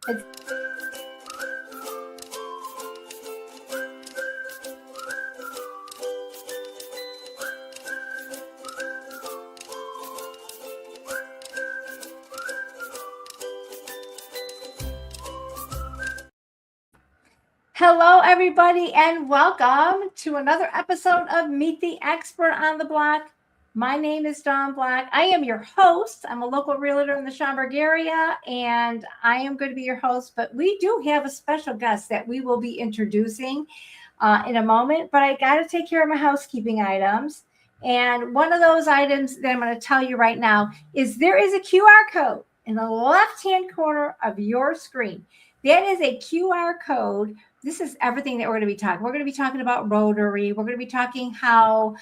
It's Hello, everybody, and welcome to another episode of Meet the Expert on the Block. My name is Dawn Black. I am your host. I'm a local realtor in the Schaumburg area, and I am going to be your host. But we do have a special guest that we will be introducing in a moment. But I got to take care of my housekeeping items. And one of those items that I'm going to tell you right now is there is a QR code in the left-hand corner of your screen. That is a QR code. This is everything that we're going to be talking. We're going to be talking about Rotary. We're going to be talking how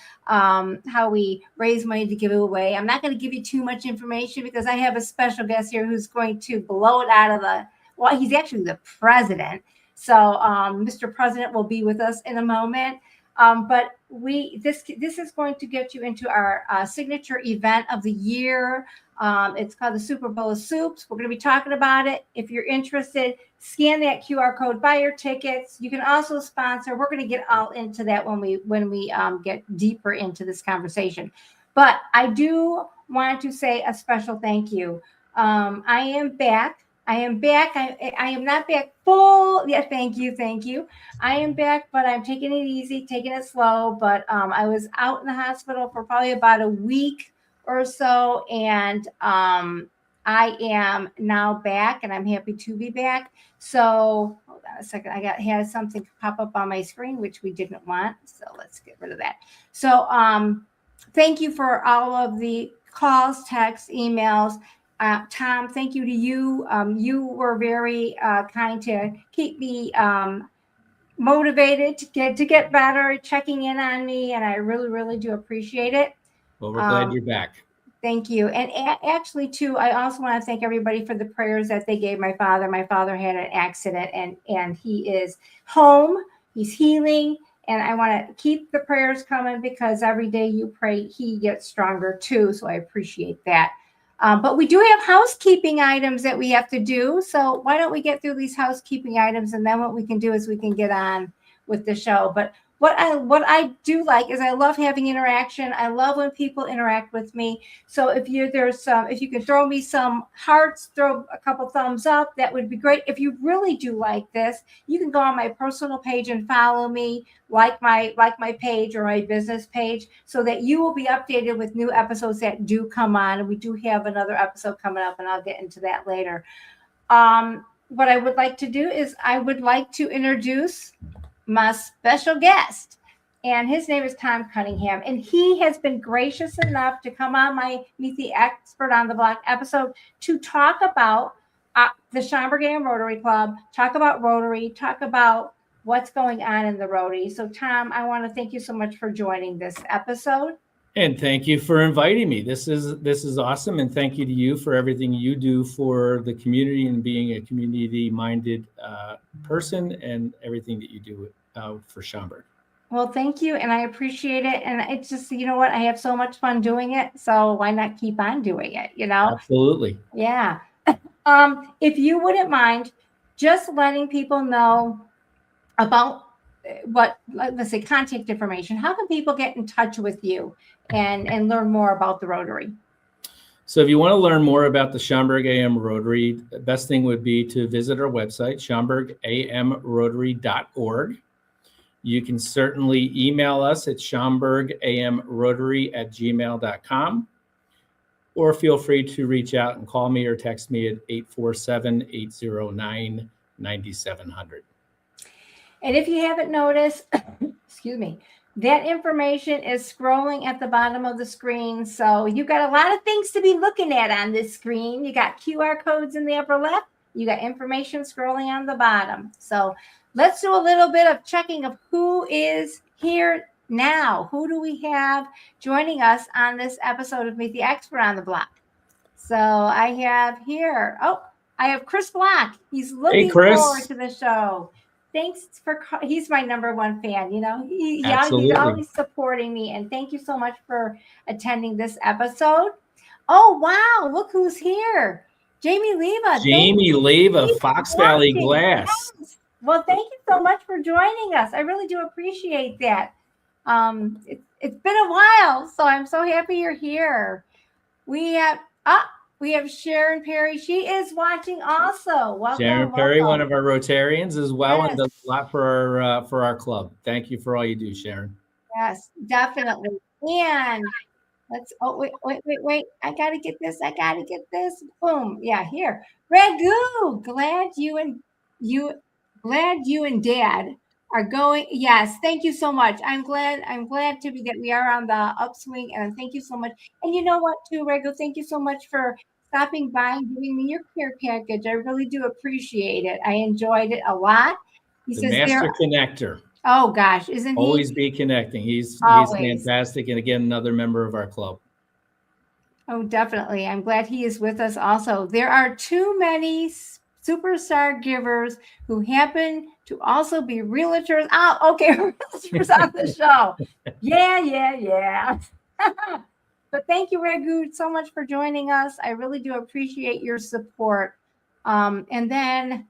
we raise money to give away. I'm not going to give you too much information because I have a special guest here who's going to blow it out of the. Well, he's actually the president. So Mr. President will be with us in a moment. But this is going to get you into our signature event of the year. It's called the Super Bowl of Soups. We're going to be talking about it. If you're interested, scan that QR code, buy your tickets. You can also sponsor. We're going to get all into that when we get deeper into this conversation. But I do want to say a special thank you. I am back. I am not back full. Yeah, thank you. I am back, but I'm taking it easy, taking it slow. But I was out in the hospital for probably about a week or so, and I am now back, and I'm happy to be back. So hold on a second. I had something pop up on my screen, which we didn't want. So let's get rid of that. So thank you for all of the calls, texts, emails. Tom, thank you to you. You were very kind to keep me motivated to get better, checking in on me, and I really, really do appreciate it. Well, we're glad you're back. Thank you. And actually, too, I also want to thank everybody for the prayers that they gave my father. My father had an accident, and he is home. He's healing. And I want to keep the prayers coming because every day you pray, he gets stronger, too. So I appreciate that. But we do have housekeeping items that we have to do. So why don't we get through these housekeeping items, and then what we can do is we can get on with the show. But what I do like is I love having interaction. I love when people interact with me. So if you can throw me some hearts, throw a couple thumbs up, that would be great. If you really do like this, you can go on my personal page and follow me, like my page or my business page, so that you will be updated with new episodes that do come on. And we do have another episode coming up, and I'll get into that later. What I would like to do is I would like to introduce my special guest, and his name is Tom Cunningham, and he has been gracious enough to come on my Meet the Expert on the Block episode to talk about the Schaumburg AM Rotary Club, talk about Rotary, talk about what's going on in the Rotary. So Tom, I want to thank you so much for joining this episode. And thank you for inviting me. This is awesome. And thank you to you for everything you do for the community and being a community-minded person and everything that you do for Schaumburg. Well, thank you. And I appreciate it. And it's just, you know what? I have so much fun doing it. So why not keep on doing it? You know? Absolutely. Yeah. If you wouldn't mind just letting people know about let's say, contact information. How can people get in touch with you and learn more about the Rotary? So if you want to learn more about the Schaumburg AM Rotary, the best thing would be to visit our website, schaumburgamrotary.org. You can certainly email us at schaumburgamrotary@gmail.com, or feel free to reach out and call me or text me at 847-809-9700. And if you haven't noticed, excuse me, that information is scrolling at the bottom of the screen. So you've got a lot of things to be looking at on this screen. You got QR codes in the upper left. You got information scrolling on the bottom. So let's do a little bit of checking of who is here now. Who do we have joining us on this episode of Meet the Expert on the Block? So I have here, I have Chris Black. He's looking forward to the show. Thanks he's my number one fan. You know, he's always supporting me. And thank you so much for attending this episode. Oh, wow. Look who's here. Jamie Leva. Jamie Leva, Keep Fox Valley watching. Glass. Yes. Well, thank you so much for joining us. I really do appreciate that. It's been a while, so I'm so happy you're here. We have Sharon Perry. She is watching also. Welcome. Sharon Perry, one welcome. of our Rotarians as well, Yes. and does a lot for our club. Thank you for all you do, Sharon. Yes, definitely. And wait. I gotta get this. Boom. Yeah, here. Ragu, glad you and Dad are going. Yes, thank you so much. I'm glad to be that we are on the upswing, and thank you so much. And you know what, too, Ragu, thank you so much for stopping by and giving me your care package. I really do appreciate it. I enjoyed it a lot. He The says master connector. Oh gosh, isn't he? Always be connecting. He's Always. fantastic, and again, another member of our club. Oh, definitely. I'm glad he is with us also. There are too many superstar givers who happen to also be realtors. Oh, okay, realtors on the show. Yeah. But thank you, Ragu, so much for joining us. I really do appreciate your support. And then,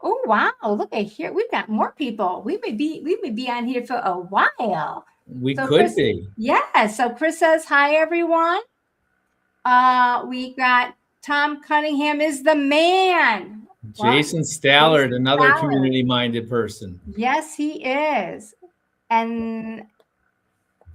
oh wow, look at here. We've got more people. We may be on here for a while. We could be. Yeah. So Chris says, hi, everyone. We got Tom Cunningham is the man. Jason Stallard, another community-minded person. Yes, he is. And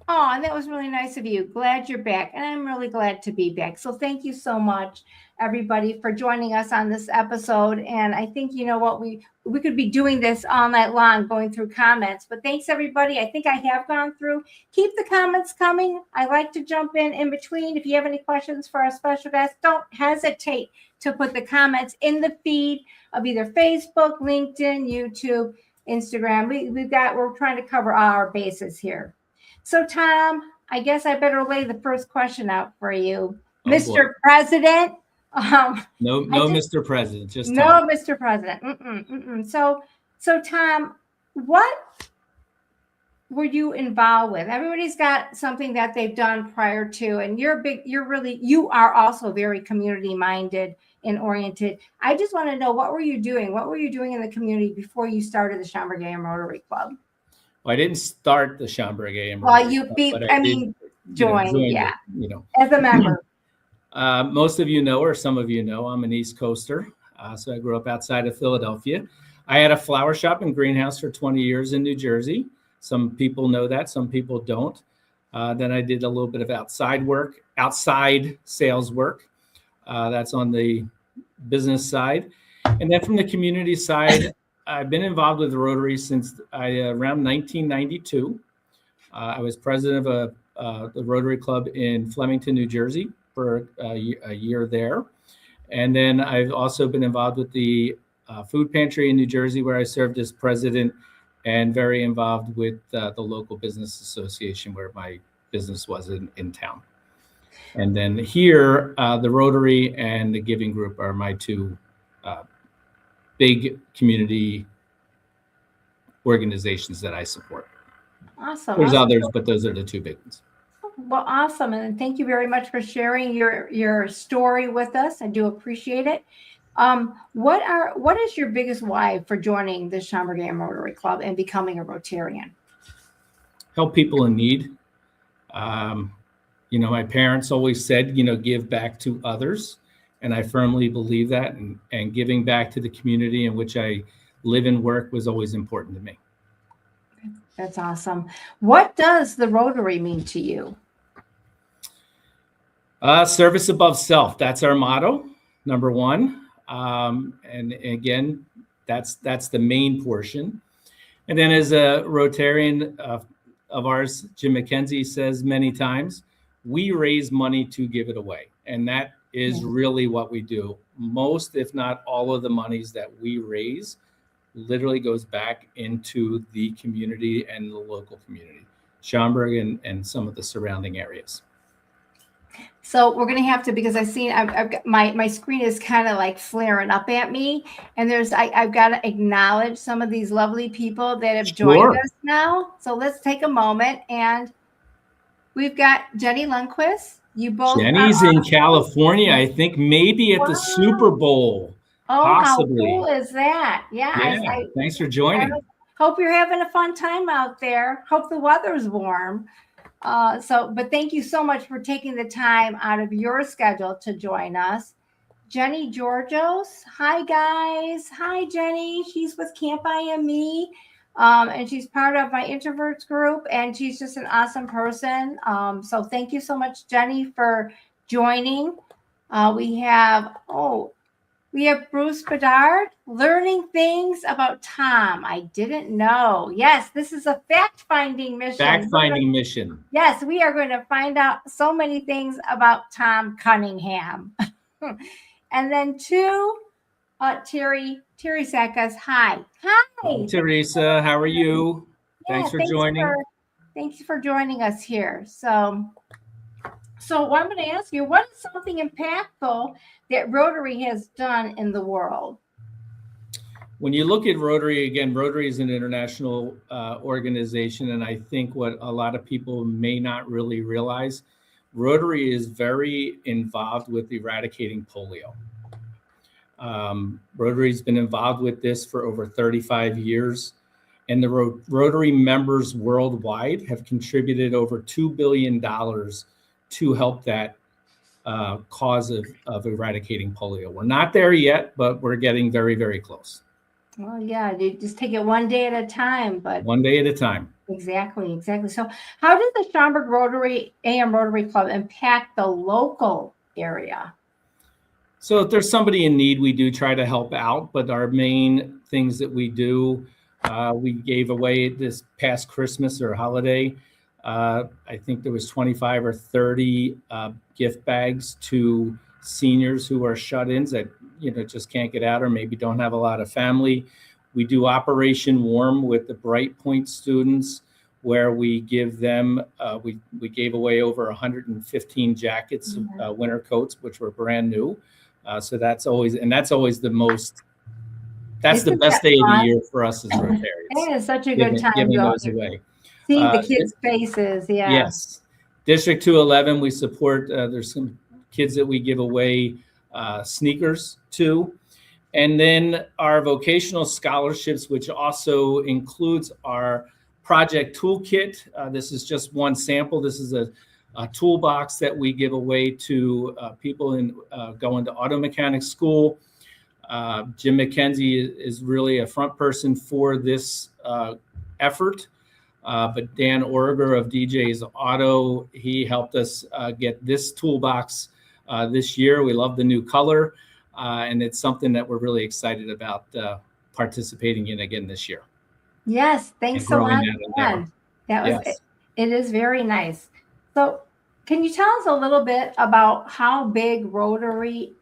that was really nice of you. Glad you're back. And I'm really glad to be back. So thank you so much, everybody, for joining us on this episode. And I think, you know what, we could be doing this all night long, going through comments. But thanks, everybody. I think I have gone through. Keep the comments coming. I like to jump in between. If you have any questions for our special guest, don't hesitate to put the comments in the feed of either Facebook, LinkedIn, YouTube, Instagram. We're trying to cover all our bases here. So, Tom, I guess I better lay the first question out for you. Mr. Boy. President. No, Mr. President, just no, Tom. Mr. President. So, Tom, what were you involved with? Everybody's got something that they've done prior to, and you are also very community-minded and oriented. I just want to know, what were you doing? What were you doing in the community before you started the Schaumburg AM Rotary Club? Well, I didn't start the Schaumburg AM. Well, joined, yeah. As a member. Most of you know, or some of you know, I'm an East Coaster. So I grew up outside of Philadelphia. I had a flower shop and greenhouse for 20 years in New Jersey. Some people know that, some people don't. Then I did a little bit of outside sales work. That's on the business side. And then from the community side, I've been involved with the Rotary since around 1992. I was president of the Rotary Club in Flemington, New Jersey for a year there. And then I've also been involved with the food pantry in New Jersey, where I served as president, and very involved with the local business association where my business was in town. And then here, the Rotary and the Giving Group are my two big community organizations that I support. Awesome. There's others, but those are the two big ones. Well, awesome. And thank you very much for sharing your story with us. I do appreciate it. What is your biggest why for joining the Schaumburg AM Rotary Club and becoming a Rotarian? Help people in need. My parents always said, give back to others. And I firmly believe that, and giving back to the community in which I live and work was always important to me. That's awesome. What does the Rotary mean to you? Service above self. That's our motto, number one. And again, that's the main portion. And then as a Rotarian of ours, Jim McKenzie says many times, we raise money to give it away. And that is really what we do. Most, if not all of the monies that we raise literally goes back into the community and the local community, Schaumburg and some of the surrounding areas. So we're going to have to, because I've got my screen is kind of like flaring up at me, and I've got to acknowledge some of these lovely people that have joined us now. So let's take a moment, and we've got Jenny Lundquist. You both Jenny's are in awesome. California, I think maybe at the Super Wow. Bowl, Oh, how cool possibly. is that? Yeah, Yeah, thanks for I joining. hope you're having a fun time out there. Hope the weather's warm. But thank you so much for taking the time out of your schedule to join us. Jenny Georgios. Hi, guys. Hi, Jenny. She's with Camp IME, and she's part of my introverts group, and she's just an awesome person. So thank you so much, Jenny, for joining. We have Bruce Bedard, learning things about Tom I didn't know. Yes, this is a fact-finding mission. Fact-finding mission. Yes, we are going to find out so many things about Tom Cunningham. And then Terry Sackas. Hi. Hi, Teresa. How are you? Yeah, Thanks for joining. Thanks for joining us here. So what I'm going to ask you, what is something impactful that Rotary has done in the world? When you look at Rotary, again, Rotary is an international organization, and I think what a lot of people may not really realize, Rotary is very involved with eradicating polio. Rotary's been involved with this for over 35 years, and the Rotary members worldwide have contributed over $2 billion to help that cause of eradicating polio. We're not there yet, but we're getting very, very close. Well, yeah, you just take it one day at a time, but one day at a time. Exactly. So how does the Schaumburg AM Rotary Club impact the local area? So if there's somebody in need, we do try to help out, but our main things that we do, we gave away this past Christmas or holiday. I think there was 25 or 30 gift bags to seniors who are shut-ins that just can't get out or maybe don't have a lot of family. We do Operation Warm with the Bright Point students, where we give them, we gave away over 115 jackets, winter coats, which were brand new. So that's always the best day of the year for us as Rotarians. It is such a good time giving those away. Seeing the kids' faces, yeah. Yes. District 211, we support, there's some kids that we give away sneakers to. And then our vocational scholarships, which also includes our project toolkit. This is just one sample. This is a toolbox that we give away to people going to auto mechanics school. Jim McKenzie is really a front person for this effort. But Dan Orger of DJ's Auto, he helped us get this toolbox this year. We love the new color, and it's something that we're really excited about participating in again this year. Yes, thanks so much. Yes. It is very nice. So can you tell us a little bit about how big Rotary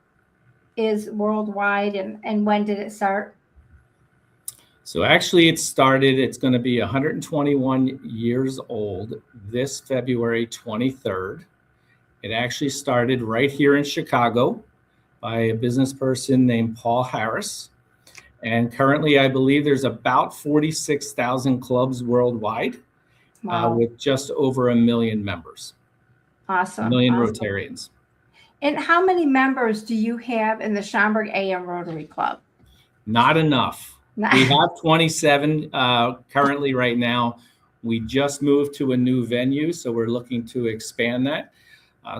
is worldwide and when did it start? So actually it's going to be 121 years old this February 23rd. It actually started right here in Chicago by a business person named Paul Harris. And currently I believe there's about 46,000 clubs worldwide. Wow. With just over 1 million members. Awesome. 1 million Rotarians. And how many members do you have in the Schaumburg AM Rotary Club? Not enough. We have 27 currently right now. We just moved to a new venue, so we're looking to expand that.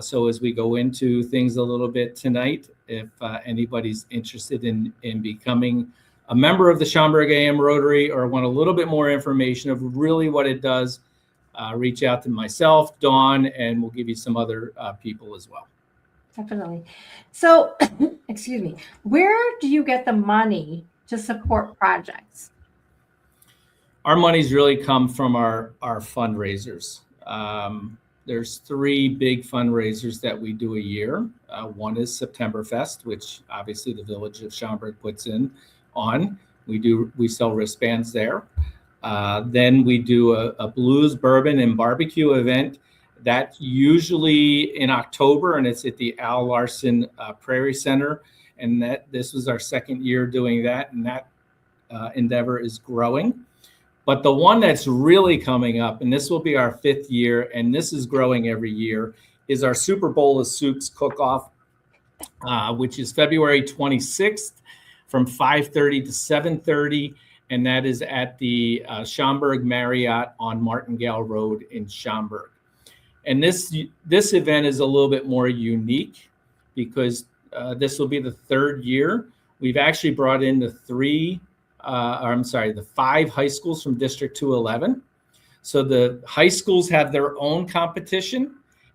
So as we go into things a little bit tonight, if anybody's interested in becoming a member of the Schaumburg AM Rotary or want a little bit more information of really what it does, reach out to myself, Dawn, and we'll give you some other people as well. Definitely. So, excuse me, where do you get the money to support projects? Our monies really come from our fundraisers. There's 3 big fundraisers that we do a year. One is Septemberfest, which obviously the village of Schaumburg puts on. We sell wristbands there. Then we do a blues, bourbon, and barbecue event. That's usually in October, and it's at the Al Larson Prairie Center. And this was our 2nd year doing that, and that endeavor is growing. But the one that's really coming up, and this will be our 5th year, and this is growing every year, is our Super Bowl of Soups cook-off, which is February 26th from 5:30 to 7:30. And that is at the Schaumburg Marriott on Martingale Road in Schaumburg. And this event is a little bit more unique because this will be the third year. We've actually brought in the five high schools from District 211. So the high schools have their own competition,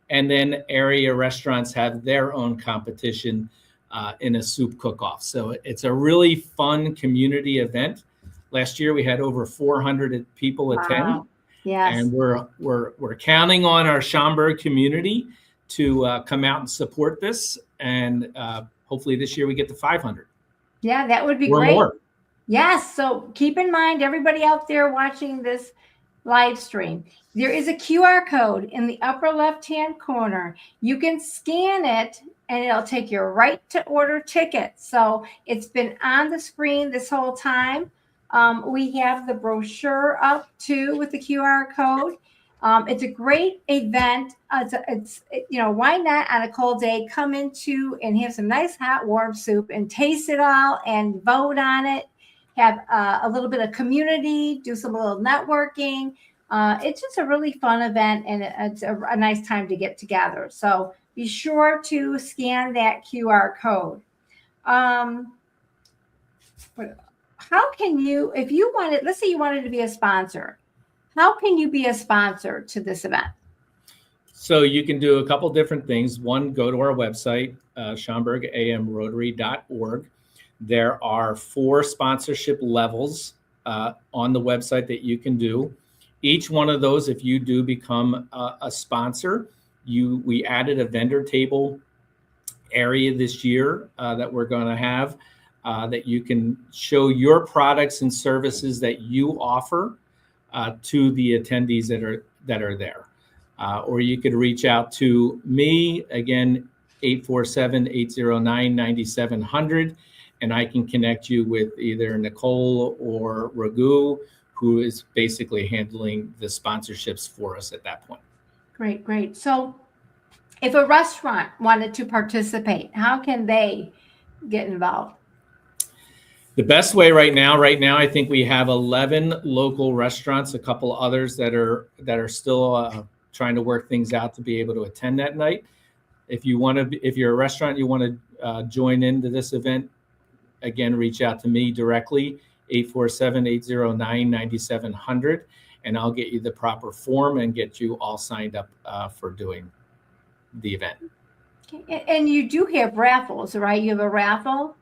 and then area restaurants have their own competition in a soup cook-off. So it's a really fun community event. Last year we had over 400 people attend. Wow. Yes. And we're counting on our Schaumburg community to come out and support this. And hopefully this year we get to 500. Yeah, that would be or great. More. Yes. So keep in mind, everybody out there watching this live stream, there is a QR code in the upper left-hand corner. You can scan it and it'll take you right to order tickets. So it's been on the screen this whole time. We have the brochure up too with the QR code. It's a great event. Why not on a cold day come into and have some nice hot warm soup and taste it all and vote on it. Have a little bit of community, do some little networking. It's just a really fun event, and it's a nice time to get together. So be sure to scan that QR code. How can you, if you wanted, let's say you wanted to be a sponsor, how can you be a sponsor to this event? So you can do a couple different things. One, go to our website, schaumburgamrotary.org. There are 4 sponsorship levels on the website that you can do. Each one of those, if you do become a sponsor, we added a vendor table area this year that we're going to have that you can show your products and services that you offer to the attendees that are there. Or you could reach out to me, again, 847-809-9700, and I can connect you with either Nicole or Raghu, who is basically handling the sponsorships for us at that point. Great. So if a restaurant wanted to participate, how can they get involved? The best way right now, I think we have 11 local restaurants, a couple others that are still trying to work things out to be able to attend that night. If you're a restaurant, you want to join into this event, again, reach out to me directly, 847-809-9700, and I'll get you the proper form and get you all signed up for doing the event. Okay. And you do have raffles, right? You have a raffle.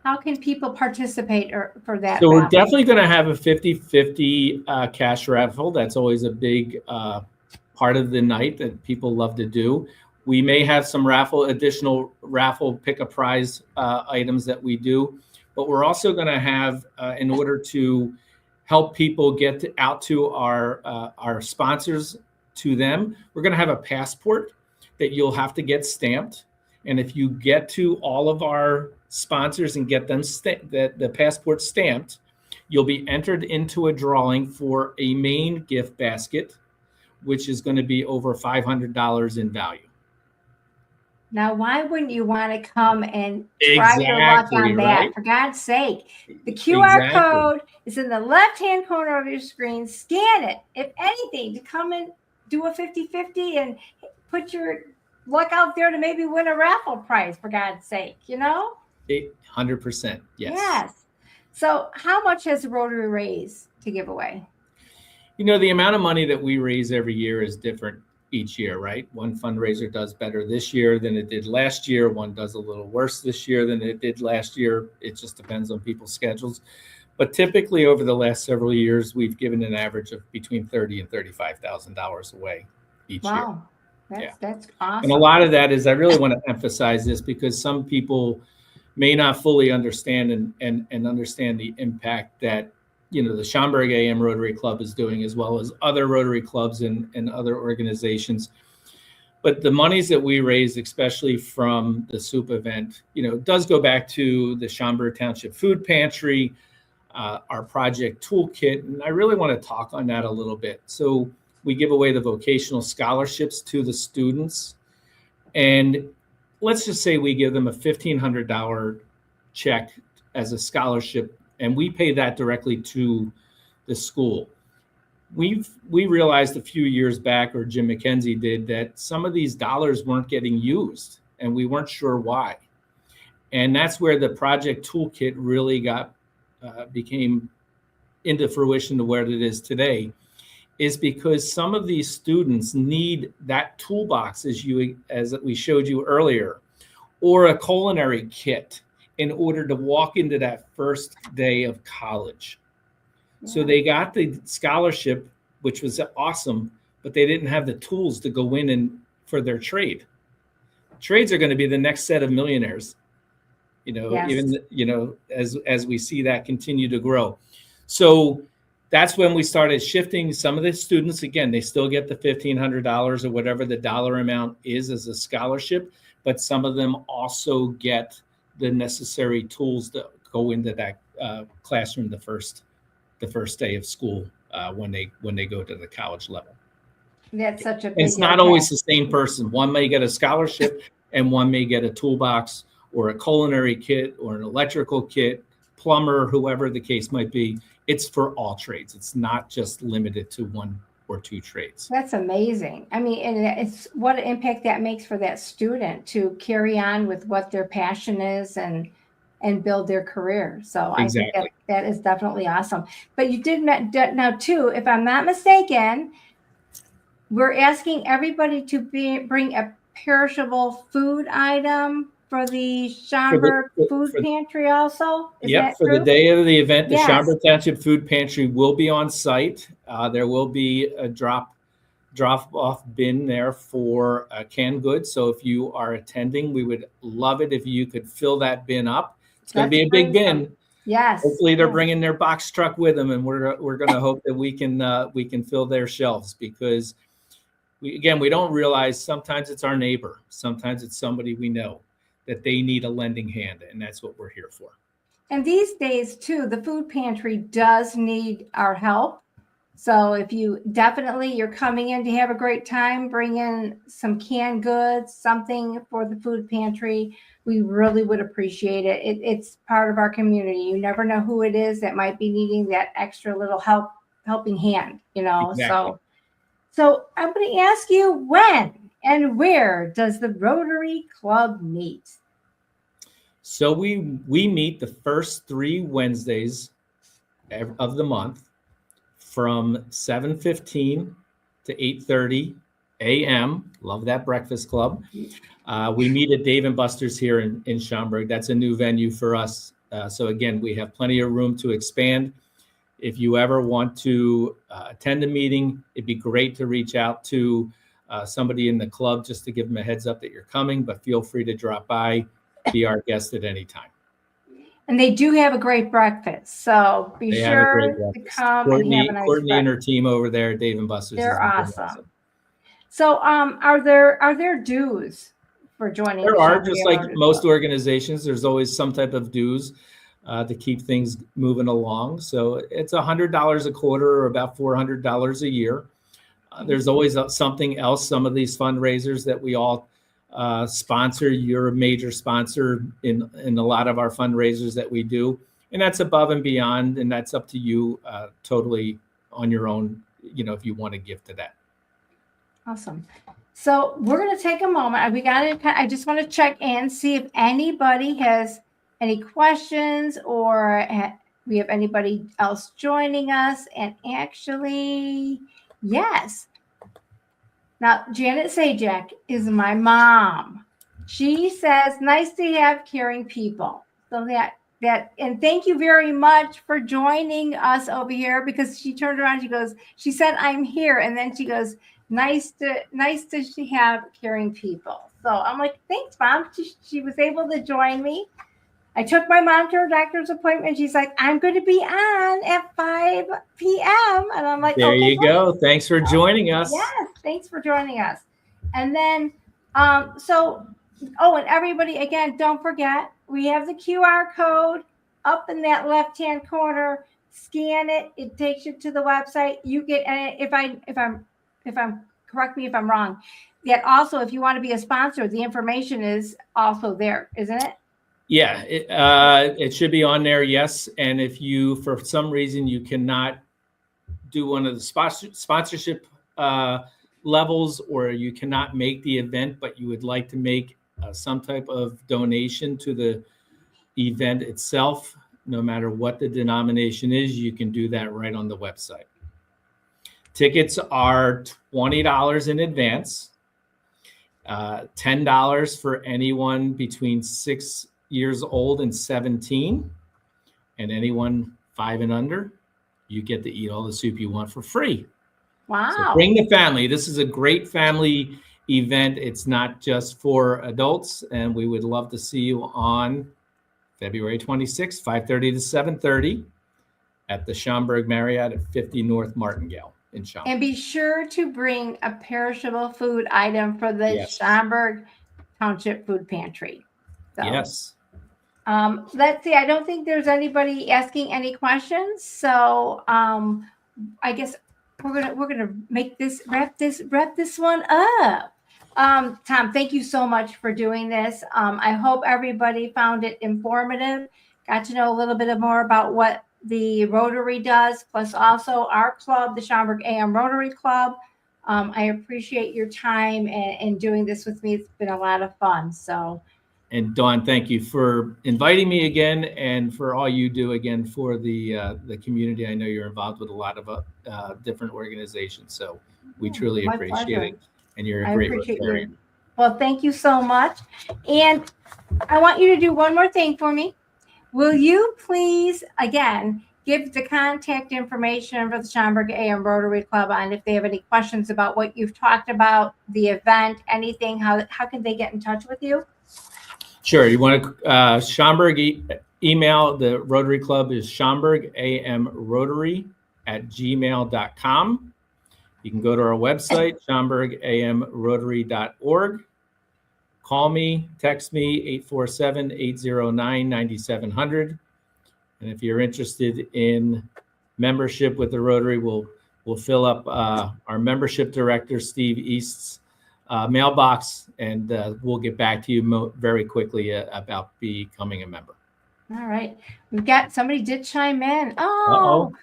How can people participate for that? So raffle? We're definitely going to have a 50-50 cash raffle. That's always a big part of the night that people love to do. We may have some additional raffle pick a prize items that we do, but we're also going to have, in order to help people get out to our sponsors, to them, we're going to have a passport that you'll have to get stamped. And if you get to all of our sponsors and get them the passport stamped, you'll be entered into a drawing for a main gift basket, which is going to be over $500 in value. Now, why wouldn't you want to come and try your luck on that? Right? For God's sake, the QR code is in the left-hand corner of your screen. Scan it, if anything, to come and do a 50-50 and put your luck out there to maybe win a raffle prize, for God's sake, 100%, yes. Yes. So how much has Rotary raised to give away? The amount of money that we raise every year is different each year, right? One fundraiser does better this year than it did last year. One does a little worse this year than it did last year. It just depends on people's schedules. But typically over the last several years, we've given an average of between $30,000 and $35,000 away each year. Wow. That's awesome. And a lot of that is, I really want to emphasize this because some people may not fully understand and understand the impact that the Schaumburg AM Rotary Club is doing, as well as other Rotary clubs and other organizations. But the monies that we raise, especially from the soup event, does go back to the Schaumburg Township Food Pantry, our project toolkit. And I really want to talk on that a little bit. So we give away the vocational scholarships to the students. And let's just say we give them a $1,500 check as a scholarship, and we pay that directly to the school. We realized a few years back, or Jim McKenzie did, that some of these dollars weren't getting used, and we weren't sure why. And that's where the project toolkit really became into fruition to where it is today, is because some of these students need that toolbox, as we showed you earlier, or a culinary kit in order to walk into that first day of college. Yeah. So they got the scholarship, which was awesome, but they didn't have the tools to go in and for their trade. Trades are going to be the next set of millionaires, yes. Even as we see that continue to grow. So that's when we started shifting some of the students. Again, they still get the $1,500 or whatever the dollar amount is as a scholarship, but some of them also get the necessary tools to go into that classroom the first day of school when they go to the college level. That's such a big It's not always the same person. One may get a scholarship and one may get a toolbox or a culinary kit or an electrical kit, plumber, whoever the case might be. It's for all trades. It's not just limited to one or two trades. That's amazing. I mean, and it's what an impact that makes for that student to carry on with what their passion is and build their career. So exactly. I think that is definitely awesome. But you did now too, if I'm not mistaken, we're asking everybody to bring a perishable food item for the Schaumburg food pantry also? Yep, for the day of the event, the Schaumburg Township Food Pantry will be on site. There will be a drop-off bin there for canned goods. So if you are attending, we would love it if you could fill that bin up. It's going to be a big bin. Yes. Hopefully they're bringing their box truck with them, and we're going to hope that we can fill their shelves, because we don't realize sometimes it's our neighbor, sometimes it's somebody we know that they need a lending hand, and that's what we're here for. And these days too, the food pantry does need our help. So if you're coming in to have a great time, bring in some canned goods, something for the food pantry. We really would appreciate it. It's part of our community. You never know who it is that might be needing that extra little helping hand, Exactly. So I'm going to ask you, when and where does the Rotary Club meet? So we meet the first 3 Wednesdays of the month from 7:15 to 8:30 a.m. Love that breakfast club. We meet at Dave & Buster's here in Schaumburg. That's a new venue for us. So again, we have plenty of room to expand. If you ever want to attend a meeting, it'd be great to reach out to somebody in the club just to give them a heads up that you're coming, but feel free to drop by, be our guest at any time. And they do have a great breakfast, so be sure to come and have a nice Courtney and her team over there at Dave & Buster's. They're awesome. So are there dues for joining? There are, just like most organizations, there's always some type of dues to keep things moving along. So it's $100 a quarter, or about $400 a year. There's always something else. Some of these fundraisers that we all sponsor, you're a major sponsor in a lot of our fundraisers that we do, and that's above and beyond, and that's up to you totally on your own, if you want to give to that. Awesome. So we're going to take a moment. I just want to check and see if anybody has any questions, or we have anybody else joining us. And actually, yes. Now, Janet Sajak is my mom. She says, nice to have caring people. So and thank you very much for joining us over here, because she turned around, she said, I'm here. And then she goes, nice to have caring people. So I'm like, thanks, Mom. She was able to join me. I took my mom to her doctor's appointment. She's like, I'm going to be on at 5 p.m. And I'm like, there you go. Thanks for joining us. Yes, thanks for joining us. And then, and everybody, again, don't forget, we have the QR code up in that left-hand corner. Scan it. It takes you to the website. You get, and if I'm correct me if I'm wrong, yet also, if you want to be a sponsor, the information is also there, isn't it? Yeah, it should be on there, yes. And if you, for some reason, you cannot do one of the sponsorship levels, or you cannot make the event, but you would like to make some type of donation to the event itself, no matter what the denomination is, you can do that right on the website. Tickets are $20 in advance, $10 for anyone between 6 years old and 17, and anyone 5 and under, you get to eat all the soup you want for free. Wow. So bring the family. This is a great family event. It's not just for adults, and we would love to see you on February 26th, 5:30 to 7:30 at the Schaumburg Marriott at 50 North Martingale in Schaumburg. And be sure to bring a perishable food item for the Schaumburg Township Food Pantry. So, yes. Let's see. I don't think there's anybody asking any questions. So I guess we're gonna make this wrap this one up. Tom, thank you so much for doing this. I hope everybody found it informative, got to know a little bit more about what the Rotary does, plus also our club, the Schaumburg AM Rotary Club. I appreciate your time and doing this with me. It's been a lot of fun. So. And Dawn, thank you for inviting me again, and for all you do again for the community. I know you're involved with a lot of different organizations, so we truly appreciate it. And you're a great Rotarian. Well, thank you so much. And I want you to do one more thing for me. Will you please, again, give the contact information for the Schaumburg AM Rotary Club, and if they have any questions about what you've talked about, the event, anything, how can they get in touch with you? Sure. You want to Schaumburg email the Rotary Club is schaumburgamrotary@gmail.com. You can go to our website, schaumburgamrotary.org. Call me, text me, 847-809-9700. And if you're interested in membership with the Rotary, we'll fill up our membership director, Steve East's mailbox, and we'll get back to you very quickly about becoming a member. All right. We've got somebody did chime in. Oh,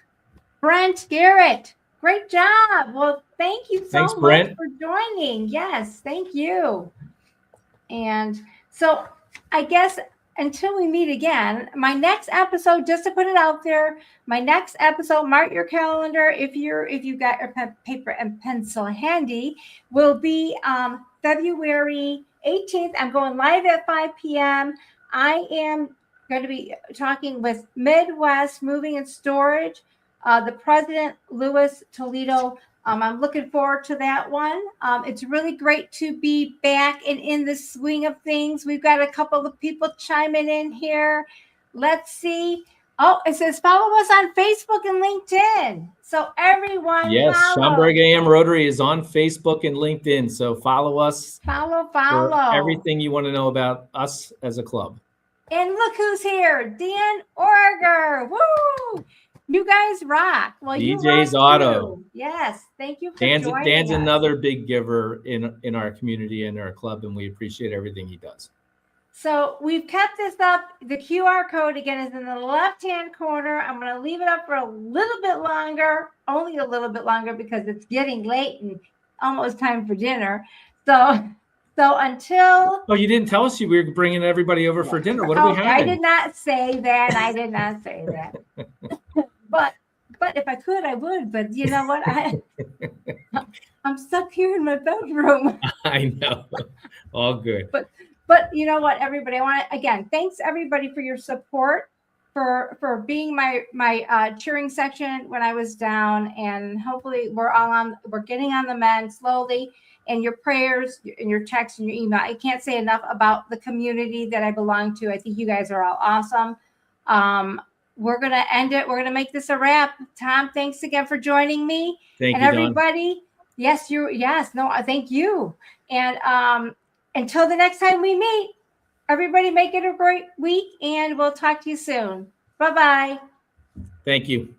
Brent Garrett. Great job. Well, thank you so much for joining. Yes, thank you. And so I guess until we meet again, my next episode, just to put it out there, my next episode, mark your calendar if you got your paper and pencil handy, will be February 18th. I'm going live at 5 p.m. I am going to be talking with Midwest Moving and Storage, the president, Louis Toledo. I'm looking forward to that one. It's really great to be back and in the swing of things. We've got a couple of people chiming in here. Let's see. Oh, it says follow us on Facebook and LinkedIn. So everyone, yes, Schaumburg AM Rotary is on Facebook and LinkedIn. So follow us. Follow. For everything you want to know about us as a club. And look who's here, Dan Orger. Woo! You guys rock. Well, DJ's Auto. Yes, thank you for joining Dan's us. another big giver in our community and our club, and we appreciate everything he does. So we've kept this up. The QR code again is in the left-hand corner. I'm going to leave it up for a little bit longer, only a little bit longer because it's getting late and almost time for dinner. So until... Oh, you didn't tell us you were bringing everybody over for dinner. What are we having? I did not say that. But if I could, I would. But you know what? I'm stuck here in my bedroom. I know. All good. But you know what, everybody? I want to again thanks everybody for your support, for being my cheering section when I was down, and hopefully we're getting on the mend slowly. And your prayers and your texts and your email. I can't say enough about the community that I belong to. I think you guys are all awesome. We're going to end it. We're going to make this a wrap. Tom, thanks again for joining me. Thank you, everybody. Dawn. Thank you. And until the next time we meet, everybody make it a great week, and we'll talk to you soon. Bye-bye. Thank you.